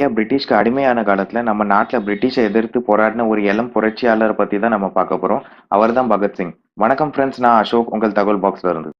ஏன் பிரிட்டிஷ்க்கு அடிமையான காலத்துல நம்ம நாட்டுல பிரிட்டிஷை எதிர்த்து போராடின ஒரு இளம் புரட்சியாளரை பத்தி தான் நம்ம பார்க்க போறோம். அவர்தான் பகத்சிங். வணக்கம் ஃப்ரெண்ட்ஸ், நான் அசோக், உங்கள் தகவல் பாக்ஸ்ல இருந்து.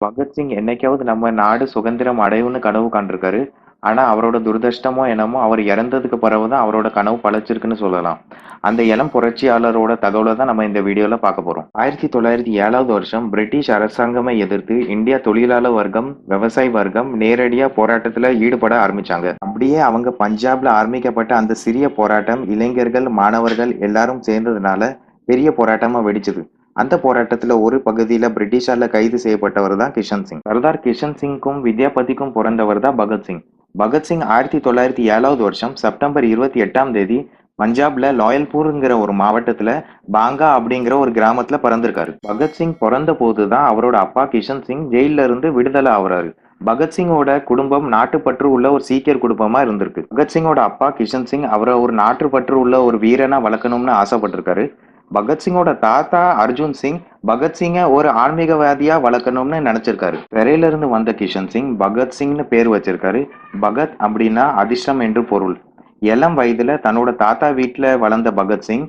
பகத்சிங் என்னைக்காவது நம்ம நாடு சுதந்திரம் அடையும்னு கனவு காண்டிருக்காரு. ஆனா அவரோட துரதிர்ஷ்டமோ என்னமோ அவர் இறந்ததுக்கு பிறகுதான் அவரோட கனவு பழச்சிருக்குன்னு சொல்லலாம். அந்த இளம் புரட்சியாளரோட தகவலை தான் நம்ம இந்த வீடியோல பார்க்க போறோம். 1907 வருஷம் பிரிட்டிஷ் அரசாங்கமை எதிர்த்து இந்தியா தொழிலாளர் வர்க்கம், விவசாய வர்க்கம் நேரடியா போராட்டத்துல ஈடுபட ஆரம்பிச்சாங்க. அப்படியே அவங்க பஞ்சாப்ல ஆரம்பிக்கப்பட்ட அந்த சிறிய போராட்டம் இளைஞர்கள், மாணவர்கள் எல்லாரும் சேர்ந்ததுனால பெரிய போராட்டமா வெடிச்சது. அந்த போராட்டத்துல ஒரு பகுதியில பிரிட்டிஷால கைது செய்யப்பட்டவர் தான் கிஷன் சிங். சர்தார் கிஷன் சிங்க்கும் வித்யாபதிக்கும் பிறந்தவர் தான் பகத்சிங். பகத்சிங் 1907 வருஷம் செப்டம்பர் 28 பஞ்சாப்ல லாயல்பூர்ங்கிற ஒரு மாவட்டத்துல பாங்கா அப்படிங்கிற ஒரு கிராமத்துல பிறந்திருக்காரு. பகத்சிங் பிறந்த போதுதான் அவரோட அப்பா கிஷன் சிங் ஜெயில இருந்து விடுதலை ஆகுறாரு. பகத்சிங்கோட குடும்பம் நாட்டுப்பற்று உள்ள ஒரு சீக்கியர் குடும்பமா இருந்திருக்கு. பகத்சிங்கோட அப்பா கிஷன் சிங் அவரை ஒரு நாட்டுப்பற்று உள்ள ஒரு வீரனா வளர்க்கணும்னு ஆசைப்பட்டிருக்காரு. பகத்சிங்கோட தாத்தா அர்ஜுன் சிங் பகத்சிங்க ஒரு ஆன்மீகவாதியா வளர்க்கணும்னு நினைச்சிருக்காரு. சிறையில இருந்து வந்த கிஷன் சிங் பகத்சிங்னு பேர் வச்சிருக்காரு. பகத் அப்படின்னா அதிர்ஷ்டம் என்று பொருள். இளம் வயதுல தன்னோட தாத்தா வீட்டுல வளர்ந்த பகத்சிங்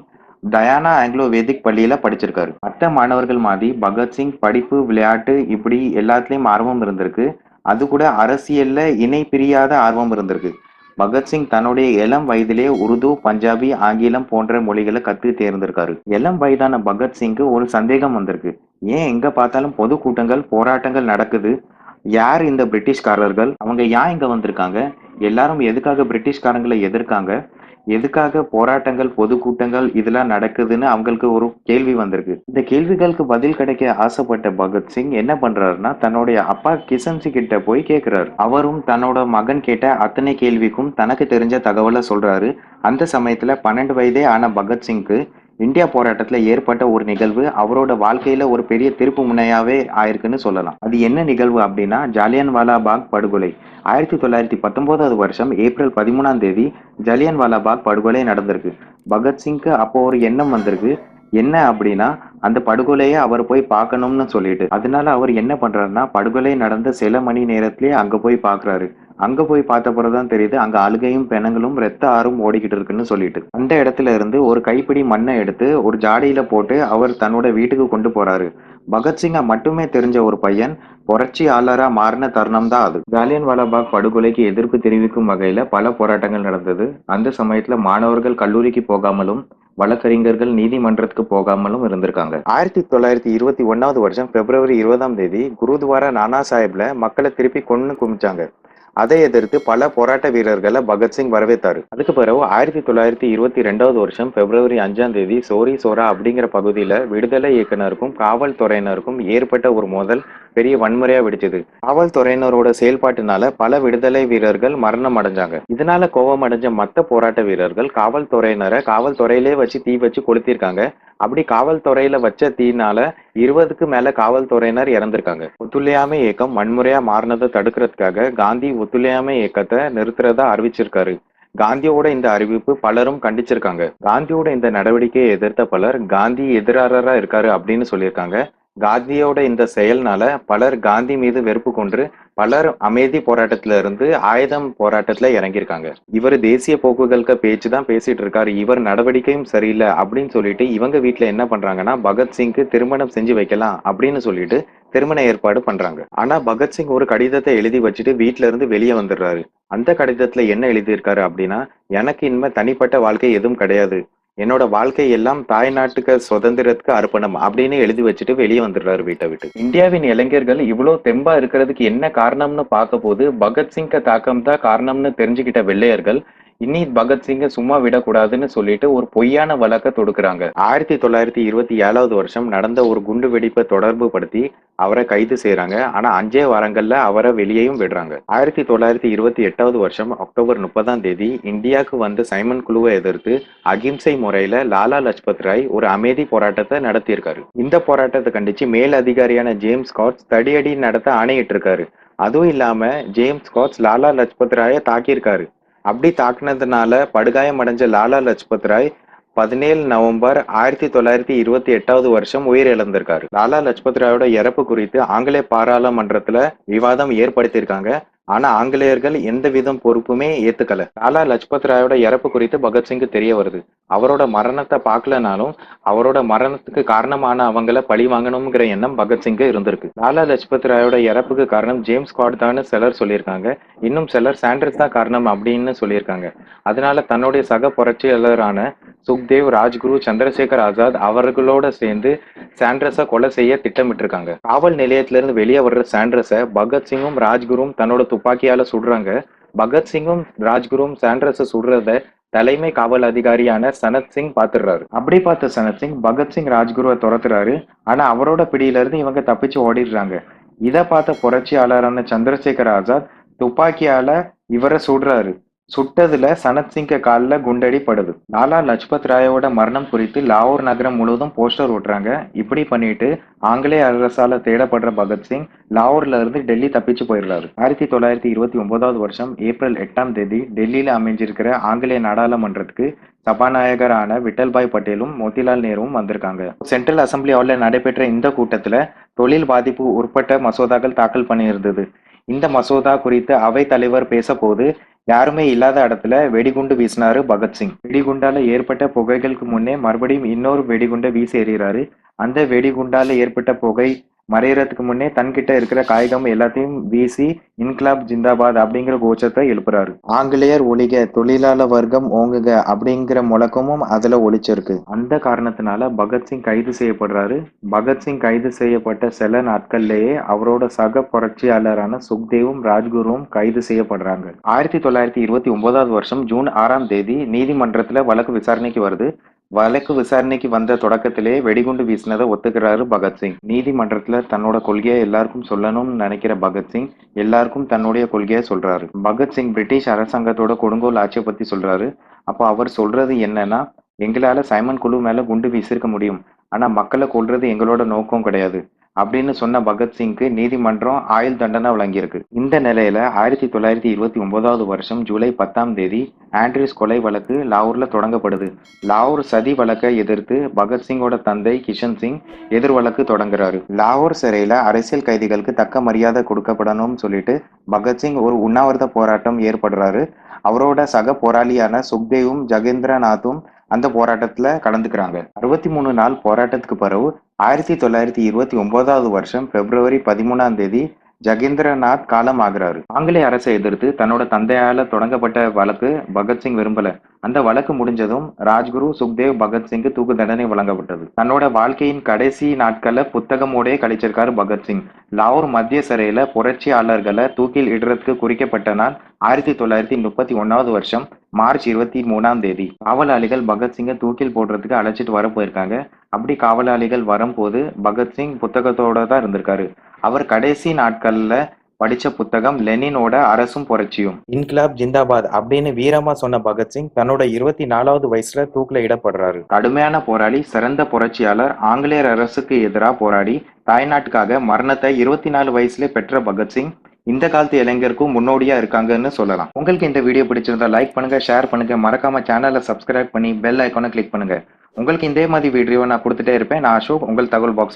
டயானா ஆங்கிலோ வேதிக் பள்ளியில படிச்சிருக்காரு. மற்ற மாணவர்கள் மாதிரி பகத்சிங் படிப்பு, விளையாட்டு இப்படி எல்லாத்துலயும் ஆர்வம் இருந்திருக்கு. அது கூட அரசியல்ல இணை பிரியாத ஆர்வம் இருந்திருக்கு. பகத்சிங் தன்னுடைய இளம் வயதிலே உருது, பஞ்சாபி, ஆங்கிலம் போன்ற மொழிகளை கத்து தேர்ந்திருக்காரு. இளம் வயதான பகத்சிங்க்கு ஒரு சந்தேகம் வந்திருக்கு. ஏன் எங்க பார்த்தாலும் பொது கூட்டங்கள், போராட்டங்கள் நடக்குது? யார் இந்த பிரிட்டிஷ்காரர்கள்? அவங்க ஏன் இங்க வந்திருக்காங்க? எல்லாரும் எதுக்காக பிரிட்டிஷ்காரங்களை எதிர்க்காங்க? எதுக்காக போராட்டங்கள், பொதுக்கூட்டங்கள் இதெல்லாம் நடக்குதுன்னு அவங்களுக்கு ஒரு கேள்வி வந்திருக்கு. இந்த கேள்விகளுக்கு பதில் கிடைக்க ஆசைப்பட்ட பகத்சிங் என்ன பண்றாருன்னா தன்னுடைய அப்பா கிஷன் சிங் கிட்ட போய் கேட்கிறாரு. அவரும் தன்னோட மகன் கேட்ட அத்தனை கேள்விக்கும் தனக்கு தெரிஞ்ச தகவலை சொல்றாரு. அந்த சமயத்துல 12 வயதே ஆன பகத்சிங்க்கு இந்தியா போராட்டத்துல ஏற்பட்ட ஒரு நிகழ்வு அவரோட வாழ்க்கையில ஒரு பெரிய திருப்பு முனையாவே ஆயிருக்குன்னு சொல்லலாம். அது என்ன நிகழ்வு அப்படின்னா ஜாலியன்வாலா பாக் படுகொலை. 1919 வருஷம் ஏப்ரல் 13 ஜலியன்வாலா பாக் படுகொலை நடந்திருக்கு. பகத்சிங்க்கு அப்போ ஒரு எண்ணம் வந்திருக்கு. என்ன அப்படின்னா அந்த படுகொலையை அவர் போய் பார்க்கணும்னு சொல்லிட்டு. அதனால அவர் என்ன பண்றாருன்னா படுகொலை நடந்த சில மணி நேரத்திலேயே அங்க போய் பாக்குறாரு. அங்க போய் பார்த்த பிறகுதான் தெரியுது அங்க அழுகையும் பெணங்களும் ரத்த ஆறும் ஓடிக்கிட்டு இருக்குன்னு சொல்லிட்டு. அந்த இடத்துல இருந்து ஒரு கைப்பிடி மண்ணை எடுத்து ஒரு ஜாடியில போட்டு அவர் தன்னோட வீட்டுக்கு கொண்டு போறாரு. பகத்சிங்கை மட்டுமே தெரிஞ்ச ஒரு பையன் புரட்சியாளரா மாறின தருணம் தான் அது. ஜாலியன்வாலாபாக் படுகொலைக்கு எதிர்ப்பு தெரிவிக்கும் வகையில பல போராட்டங்கள் நடந்தது. அந்த சமயத்துல மாணவர்கள் கல்லூரிக்கு போகாமலும் வழக்கறிஞர்கள் நீதிமன்றத்துக்கு போகாமலும் இருந்திருக்காங்க. 1921 வருஷம் பிப்ரவரி 20 குருத்வாரா நானா சாஹிப்ல மக்களை திருப்பி கொன்னு குமிச்சாங்க. அதை எதிர்த்து பல போராட்ட வீரர்களை பகத்சிங் வரவேற்றாரு. அதுக்கு பிறகு 1922 வருஷம் பிப்ரவரி 5 சோரி சோரா அப்படிங்கிற பகுதியில விடுதலை இயக்குனருக்கும் காவல்துறையினருக்கும் ஏற்பட்ட ஒரு மோதல் பெரிய வன்முறையா வெடிச்சது. காவல்துறையினரோட செயல்பாட்டினால பல விடுதலை வீரர்கள் மரணம் அடைஞ்சாங்க. இதனால கோபம் அடைஞ்ச மத்த போராட்ட வீரர்கள் காவல்துறையினரை காவல்துறையிலே வச்சு தீ வச்சு கொளுத்திருக்காங்க. அப்படி காவல்துறையில வச்ச தீனால 20க்கு மேல காவல்துறையினர் இறந்திருக்காங்க. ஒத்துழையாமை இயக்கம் வன்முறையா மாறினதை தடுக்கிறதுக்காக காந்தி ஒத்துழையாமை இயக்கத்தை நிறுத்துறதா அறிவிச்சிருக்காரு. காந்தியோட இந்த அறிவிப்பு பலரும் கண்டிச்சிருக்காங்க. காந்தியோட இந்த நடவடிக்கையை எதிர்த்த பலர் காந்தி எதிராளரா இருக்காரு அப்படின்னு சொல்லியிருக்காங்க. காந்தியோட இந்த செயல்னால பலர் காந்தி மீது வெறுப்பு கொண்டு பலர் அமைதி போராட்டத்துல இருந்து ஆயுதம் போராட்டத்துல இறங்கியிருக்காங்க. இவர் தேசிய போக்குகளுக்கு பேச்சு தான் பேசிட்டு இருக்காரு, இவர் நடவடிக்கையும் சரியில்லை அப்படின்னு சொல்லிட்டு இவங்க வீட்டுல என்ன பண்றாங்கன்னா பகத்சிங்க்கு திருமணம் செஞ்சு வைக்கலாம் அப்படின்னு சொல்லிட்டு திருமண ஏற்பாடு பண்றாங்க. ஆனா பகத்சிங் ஒரு கடிதத்தை எழுதி வச்சுட்டு வீட்டுல இருந்து வெளியே வந்துடுறாரு. அந்த கடிதத்துல என்ன எழுதியிருக்காரு அப்படின்னா, எனக்கு இனிமே தனிப்பட்ட வாழ்க்கை எதுவும் கிடையாது, என்னோட வாழ்க்கை எல்லாம் தாய் நாட்டுக்கு சுதந்திரத்துக்கு அர்ப்பணம் அப்படின்னு எழுதி வச்சுட்டு வெளியே வந்துடுறாரு வீட்டை விட்டு. இந்தியாவின் இளைஞர்கள் இவ்வளவு தெம்பா இருக்கிறதுக்கு என்ன காரணம்னு பார்க்க போது பகத்சிங்க தாக்கம் தான் காரணம்னு தெரிஞ்சுக்கிட்ட வெள்ளையர்கள் இனி பகத்சிங்கை சும்மா விடக்கூடாதுன்னு சொல்லிட்டு ஒரு பொய்யான வழக்க தொடுக்கிறாங்க. 1927 வருஷம் நடந்த ஒரு குண்டு வெடிப்பை தொடர்பு படுத்தி அவரை கைது செய்யறாங்க. ஆனா 5 வாரங்கள்ல அவரை வெளியேயும் விடுறாங்க. 1928 வருஷம் அக்டோபர் 30 இந்தியாவுக்கு வந்த சைமன் குழுவை எதிர்த்து அகிம்சை முறையில லாலா லஜ்பத் ராய் ஒரு அமைதி போராட்டத்தை நடத்தியிருக்காரு. இந்த போராட்டத்தை கண்டிச்சு மேல் அதிகாரியான ஜேம்ஸ் ஸ்காட்ஸ் தடியடி நடத்த ஆணையிட்டு இருக்காரு. அதுவும் இல்லாம ஜேம்ஸ் ஸ்காட்ஸ் லாலா லஜ்பத் ராயை தாக்கியிருக்காரு. அப்படி தாக்குனதுனால படுகாயம் அடைஞ்ச லாலா லஜ்பத் ராய் 17 நவம்பர் 1928 வருஷம் உயிரிழந்திருக்காரு. லாலா லஜ்பத் ராயோட இறப்பு குறித்து ஆங்கிலேய பாராளுமன்றத்துல விவாதம் ஏற்படுத்தியிருக்காங்க. ஆனா ஆங்கிலேயர்கள் எந்தவிதம் பொறுப்புமே ஏத்துக்கல. லாலா லஜ்பத் ராயோட இறப்பு குறித்து பகத்சிங்கு தெரிய வருது. அவரோட மரணத்தை பார்க்கலனாலும் அவரோட மரணத்துக்கு காரணமான அவங்கள பழி வாங்கணுங்கிற எண்ணம் பகத்சிங்கு இருந்திருக்கு. லாலா லஜ்பத் ராயோட இறப்புக்கு காரணம் ஜேம்ஸ் ஸ்காட் தான் சிலர் சொல்லியிருக்காங்க. இன்னும் சிலர் சாண்டர்ஸ் தான் காரணம் அப்படின்னு சொல்லியிருக்காங்க. அதனால தன்னுடைய சக புரட்சியாளரான சுக்தேவ், ராஜ்குரு, சந்திரசேகர் ஆசாத் அவர்களோட சேர்ந்து சாண்டர்ஸை கொலை செய்ய திட்டமிட்டிருக்காங்க. காவல் நிலையத்திலிருந்து வெளியே வர்ற சாண்டர்ஸை பகத்சிங்கும் ராஜ்குரும் தன்னோட துப்பாக்கியால சுடுறாங்க. பகத்சிங்கும் ராஜ்குரும் சாண்டர்ஸை சுடுறத தலைமை காவல் அதிகாரியான சனத் சிங் பாத்துறாரு. அப்படி பார்த்த சனத் சிங் பகத்சிங் ராஜ்குருவை துரத்துறாரு. ஆனா அவரோட பிடியில இருந்து இவங்க தப்பிச்சு ஓடிடுறாங்க. இதை பார்த்த புரட்சியாளரான சந்திரசேகர் ஆசாத் துப்பாக்கியால இவரை சுடுறாரு. சுட்டதுல சனத் சிங்க காலில் குண்டடி படுது. லாலா லஜ்பத் ராயோட மரணம் குறித்து லாகூர் நகரம் முழுவதும் போஸ்டர் ஓட்டுறாங்க. இப்படி பண்ணிட்டு ஆங்கிலேய அரசால தேடப்படுற பகத்சிங் லாகூர்ல இருந்து டெல்லி தப்பிச்சு போயிடுறாரு. 1929 வருஷம் ஏப்ரல் 8ஆம் தேதி டெல்லியில அமைஞ்சிருக்கிற ஆங்கிலேய நாடாளுமன்றத்துக்கு சபாநாயகரான விட்டல்பாய் பட்டேலும் மோதிலால் நேருவும் வந்திருக்காங்க. சென்ட்ரல் அசம்பிளி ஹால்ல நடைபெற்ற இந்த கூட்டத்துல தொழில் பாதிப்பு உட்பட்ட மசோதாக்கள் தாக்கல் பண்ணியிருந்தது. இந்த மசோதா குறித்து அவை தலைவர் பேச போது யாருமே இல்லாத இடத்துல வெடிகுண்டு வீசினாரு பகத்சிங். வெடிகுண்டால ஏற்பட்ட புகைகளுக்கு முன்னே மறுபடியும் இன்னொரு வெடிகுண்டை வீசி எறிகிறாரு. அந்த வெடிகுண்டால ஏற்பட்ட புகை மறையறதுக்கு முன்னே தன்கிட்ட இருக்கிற காகிதம் எல்லாத்தையும் வீசி இன்கிலாப் ஜிந்தாபாத் அப்படிங்கிற கோஷத்தை எழுப்புறாரு. ஆங்கிலேயர் ஒழிக, தொழிலாளர் வர்க்கம் ஓங்குக அப்படிங்கிற முழக்கமும் அதுல ஒலிச்சிருக்கு. அந்த காரணத்தினால பகத்சிங் கைது செய்யப்படுறாரு. பகத்சிங் கைது செய்யப்பட்ட சில நாட்கள்லயே அவரோட சக புரட்சியாளரான சுக்தேவும் ராஜ்குருவும் கைது செய்யப்படுறாங்க. 1929 வருஷம் ஜூன் 6ஆம் தேதி நீதிமன்றத்துல வழக்கு விசாரணைக்கு வருது. வழக்கு விசாரணைக்கு வந்த தொடக்கத்திலே வெடிகுண்டு வீசினதை ஒத்துக்கிறாரு பகத்சிங். நீதிமன்றத்துல தன்னோட கொள்கையை எல்லாருக்கும் சொல்லணும்னு நினைக்கிற பகத்சிங் எல்லாருக்கும் தன்னுடைய கொள்கையை சொல்றாரு. பகத்சிங் பிரிட்டிஷ் அரசாங்கத்தோட கொடுங்கோல் ஆட்சியை பத்தி சொல்றாரு. அப்போ அவர் சொல்றது என்னன்னா, எங்களால சைமன் குழு மேல குண்டு வீசிருக்க முடியும், ஆனா மக்களை கொல்றது எங்களோட நோக்கம் கிடையாது அப்படின்னு சொன்ன பகத்சிங்க்கு நீதிமன்றம் ஆயுள் தண்டனை வழங்கியிருக்கு. இந்த நிலையில 1929 வருஷம் ஜூலை 10ஆம் தேதி ஆண்ட்ரூஸ் கொலை வழக்கு லாகூர்ல தொடங்கப்படுது. லாகூர் சதி வழக்கை எதிர்த்து பகத்சிங்கோட தந்தை கிஷன் சிங் எதிர் வழக்கு தொடங்குறாரு. லாகூர் சிறையில அரசியல் கைதிகளுக்கு தக்க மரியாதை கொடுக்கப்படணும்னு சொல்லிட்டு பகத்சிங் ஒரு உண்ணாவிரத போராட்டம் ஏற்படுறாரு. அவரோட சக போராளியான சுக்தேவும் ஜகேந்திரநாத்தும் அந்த போராட்டத்துல கலந்துக்கிறாங்க. 63 நாள் போராட்டத்துக்கு பிறகு 1929 வருஷம் பிப்ரவரி 13ஆம் தேதி ஜகேந்திரநாத் காலம் ஆகிறாரு. ஆங்கிலேய அரசை எதிர்த்து தன்னோட தந்தையால தொடங்கப்பட்ட வழக்கு பகத்சிங் விரும்பல. அந்த வழக்கு முடிஞ்சதும் ராஜ்குரு, சுக்தேவ், பகத்சிங்கு தூக்கு தண்டனை வழங்கப்பட்டது. தன்னோட வாழ்க்கையின் கடைசி நாட்களை புத்தகமோடே கழிச்சிருக்காரு பகத்சிங். லாகூர் மத்திய சிறையில புரட்சியாளர்களை தூக்கில் இடுறதுக்கு குறிக்கப்பட்ட நாள் 1931 வருஷம் மார்ச் 23ஆம் தேதி. காவலாளிகள் பகத்சிங்கை தூக்கில் போடுறதுக்கு அழைச்சிட்டு வர போயிருக்காங்க. அப்படி காவலாளிகள் வரும்போது பகத்சிங் புத்தகத்தோட தான் இருந்திருக்காரு. அவர் கடைசி நாட்கள்ல படிச்ச புத்தகம் லெனினோட அரசும் புரட்சியும். இன்கிலாப் ஜிந்தாபாத் அப்படின்னு வீரமா சொன்ன பகத்சிங் தன்னோட 24வது வயசுல தூக்கில இடப்படுறாரு. கடுமையான போராளி, சிறந்த புரட்சியாளர், ஆங்கிலேயர் அரசுக்கு எதிராக போராடி தாய்நாட்டுக்காக மரணத்தை 24 வயசுல பெற்ற பகத்சிங் இந்த காலத்து இளைஞருக்கும் முன்னோடியா இருக்காங்கன்னு சொல்லலாம். உங்களுக்கு இந்த வீடியோ பிடிச்சிருந்தா லைக் பண்ணுங்க, ஷேர் பண்ணுங்க, மறக்காம சேனலை சப்ஸ்கிரைப் பண்ணி பெல் ஐக்கானை கிளிக் பண்ணுங்க. உங்களுக்கு இதே மாதிரி வீடியோ நான் கொடுத்துட்டே இருப்பேன். நான் அசோக், உங்கள் தகவல் பாக்ஸ்ல.